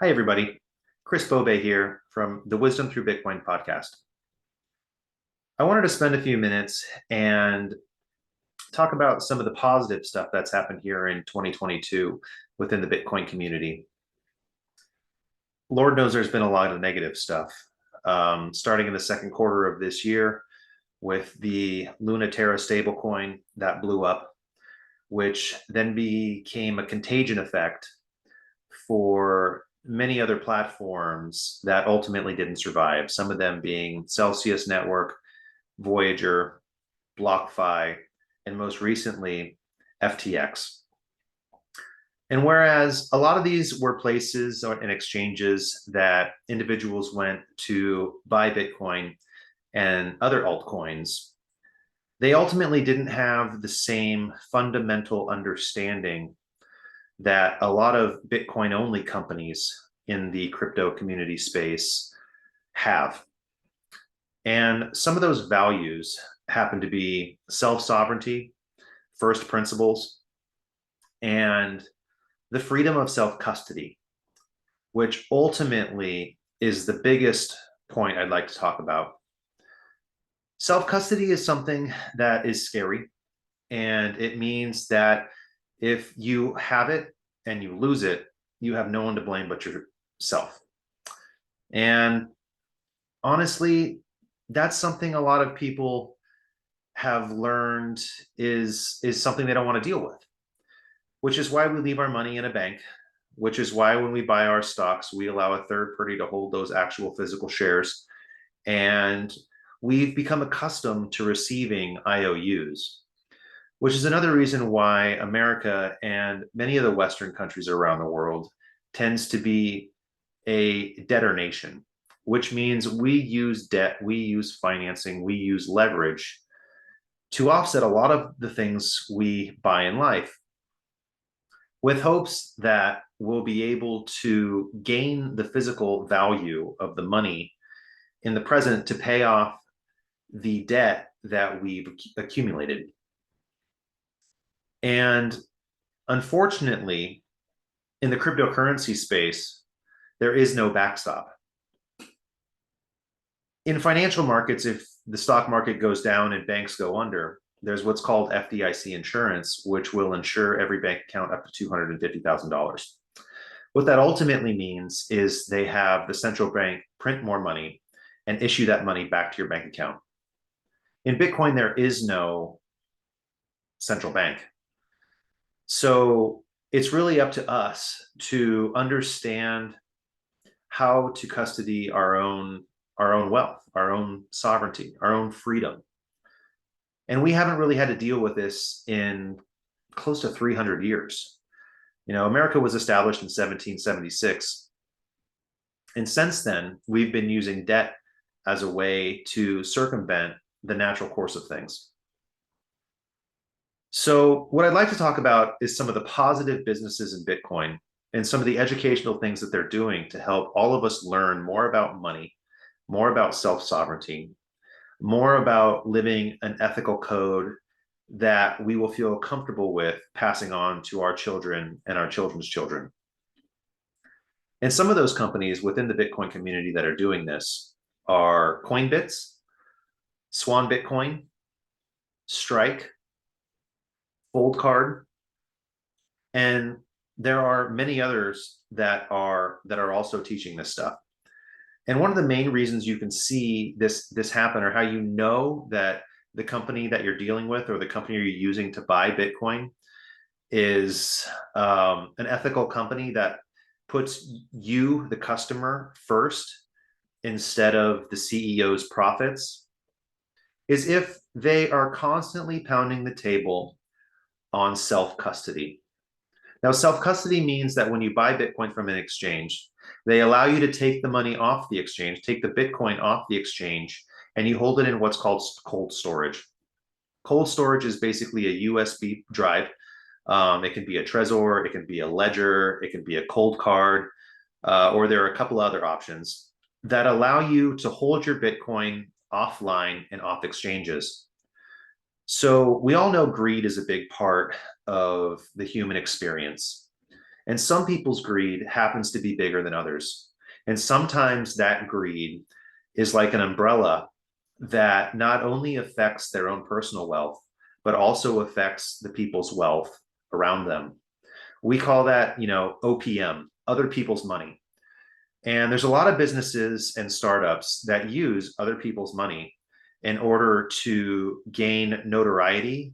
Hi, everybody. Chris Bobe here from the Wisdom Through Bitcoin podcast. I wanted to spend a few minutes and talk about some of the positive stuff that's happened here in 2022 within the Bitcoin community. Lord knows there's been a lot of negative stuff, starting in the second quarter of this year with the Luna Terra stablecoin that blew up, which then became a contagion effect for many other platforms that ultimately didn't survive, some of them being Celsius Network, Voyager, BlockFi, and most recently, FTX. And whereas a lot of these were places and exchanges that individuals went to buy Bitcoin and other altcoins, they ultimately didn't have the same fundamental understanding that a lot of Bitcoin only companies in the crypto community space have. And some of those values happen to be self sovereignty, first principles, and the freedom of self custody, which ultimately is the biggest point I'd like to talk about. Self custody is something that is scary, and it means that if you have it and you lose it, you have no one to blame but yourself. And honestly, that's something a lot of people have learned is something they don't want to deal with, which is why we leave our money in a bank, which is why when we buy our stocks, we allow a third party to hold those actual physical shares. And we've become accustomed to receiving IOUs, which is another reason why America and many of the Western countries around the world tends to be a debtor nation, which means we use debt, we use financing, we use leverage to offset a lot of the things we buy in life, with hopes that we'll be able to gain the physical value of the money in the present to pay off the debt that we've accumulated. And unfortunately, in the cryptocurrency space, there is no backstop. In financial markets, if the stock market goes down and banks go under, there's what's called FDIC insurance, which will insure every bank account up to $250,000. What that ultimately means is they have the central bank print more money and issue that money back to your bank account. In Bitcoin, there is no central bank. So it's really up to us to understand how to custody our own wealth, our own sovereignty, our own freedom. And we haven't really had to deal with this in close to 300 years. You know, America was established in 1776. And since then, we've been using debt as a way to circumvent the natural course of things. So, what I'd like to talk about is some of the positive businesses in Bitcoin and some of the educational things that they're doing to help all of us learn more about money, more about self sovereignty, more about living an ethical code that we will feel comfortable with passing on to our children and our children's children. And some of those companies within the Bitcoin community that are doing this are Coinbits, Swan Bitcoin, Strike, Foldcard, and there are many others that are also teaching this stuff. And one of the main reasons you can see this happen, or how you know that the company that you're dealing with or the company you're using to buy Bitcoin is an ethical company that puts you, the customer, first instead of the CEO's profits, is if they are constantly pounding the table on self-custody. Now, self-custody means that when you buy Bitcoin from an exchange, they allow you to take the money off the exchange, take the Bitcoin off the exchange, and you hold it in what's called cold storage. Cold storage is basically a USB drive. It can be a Trezor, it can be a Ledger, it can be a Coldcard, or there are a couple other options that allow you to hold your Bitcoin offline and off exchanges. So we all know greed is a big part of the human experience. And some people's greed happens to be bigger than others. And sometimes that greed is like an umbrella that not only affects their own personal wealth, but also affects the people's wealth around them. We call that, OPM, other people's money. And there's a lot of businesses and startups that use other people's money in order to gain notoriety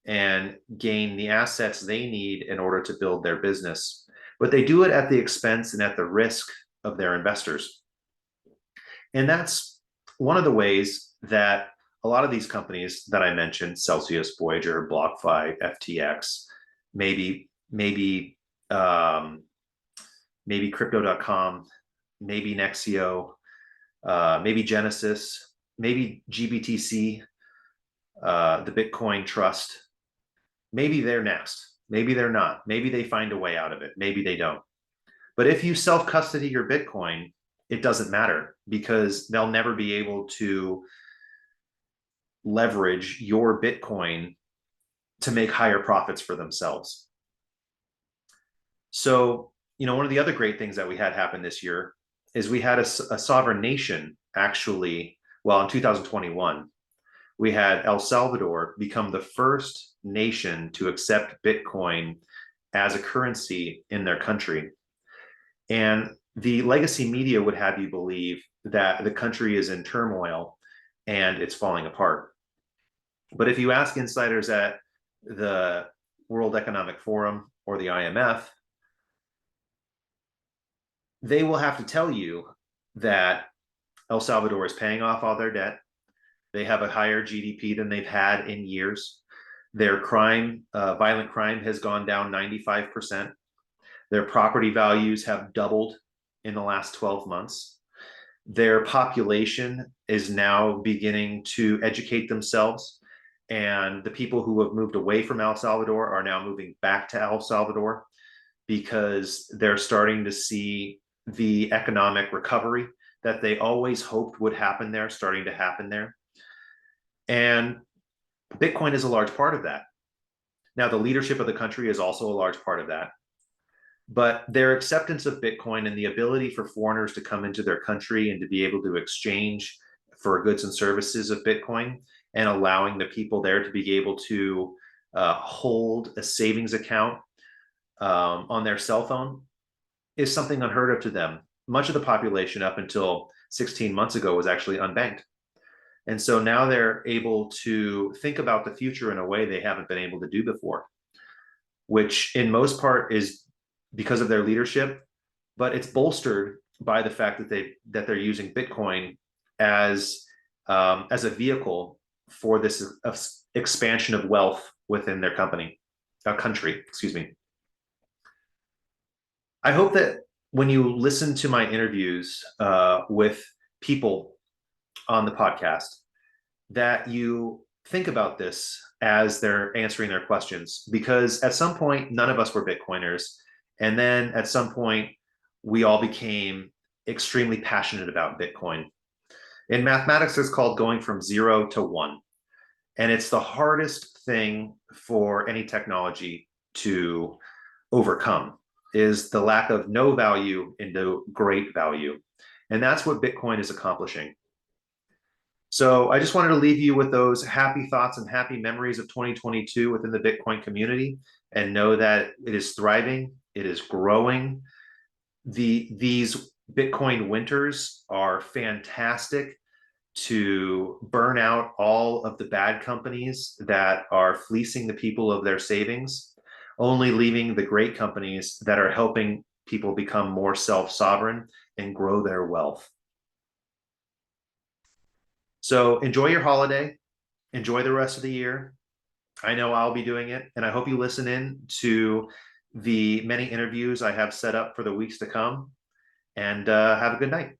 and gain the assets they need in order to build their business. But they do it at the expense and at the risk of their investors. And that's one of the ways that a lot of these companies that I mentioned, Celsius, Voyager, BlockFi, FTX, um, maybe crypto.com, maybe Nexio, maybe Genesis, maybe GBTC, the Bitcoin Trust. Maybe they're next. Maybe they're not. Maybe they find a way out of it. Maybe they don't. But if you self-custody your Bitcoin, it doesn't matter because they'll never be able to leverage your Bitcoin to make higher profits for themselves. So, one of the other great things that we had happen this year is we had a sovereign nation actually, well, in 2021, we had El Salvador become the first nation to accept Bitcoin as a currency in their country. And the legacy media would have you believe that the country is in turmoil and it's falling apart. But if you ask insiders at the World Economic Forum or the IMF, they will have to tell you that El Salvador is paying off all their debt. They have a higher GDP than they've had in years. Their violent crime has gone down 95%. Their property values have doubled in the last 12 months. Their population is now beginning to educate themselves. And the people who have moved away from El Salvador are now moving back to El Salvador because they're starting to see the economic recovery that they always hoped would happen there, starting to happen there. And Bitcoin is a large part of that. Now, the leadership of the country is also a large part of that. But their acceptance of Bitcoin and the ability for foreigners to come into their country and to be able to exchange for goods and services of Bitcoin and allowing the people there to be able to hold a savings account on their cell phone is something unheard of to them. Much of the population up until 16 months ago was actually unbanked. And so now they're able to think about the future in a way they haven't been able to do before, which in most part is because of their leadership, but it's bolstered by the fact that they're using Bitcoin as a vehicle for this expansion of wealth within their country, excuse me. I hope that when you listen to my interviews with people on the podcast, that you think about this as they're answering their questions, because at some point, none of us were Bitcoiners. And then at some point, we all became extremely passionate about Bitcoin. In mathematics, it's called going from 0 to 1. And it's the hardest thing for any technology to overcome, is the lack of no value into great value. And that's what Bitcoin is accomplishing. So I just wanted to leave you with those happy thoughts and happy memories of 2022 within the Bitcoin community, and know that it is thriving, it is growing. These Bitcoin winters are fantastic to burn out all of the bad companies that are fleecing the people of their savings, only leaving the great companies that are helping people become more self-sovereign and grow their wealth. So enjoy your holiday, enjoy the rest of the year. I know I'll be doing it, and I hope you listen in to the many interviews I have set up for the weeks to come, and have a good night.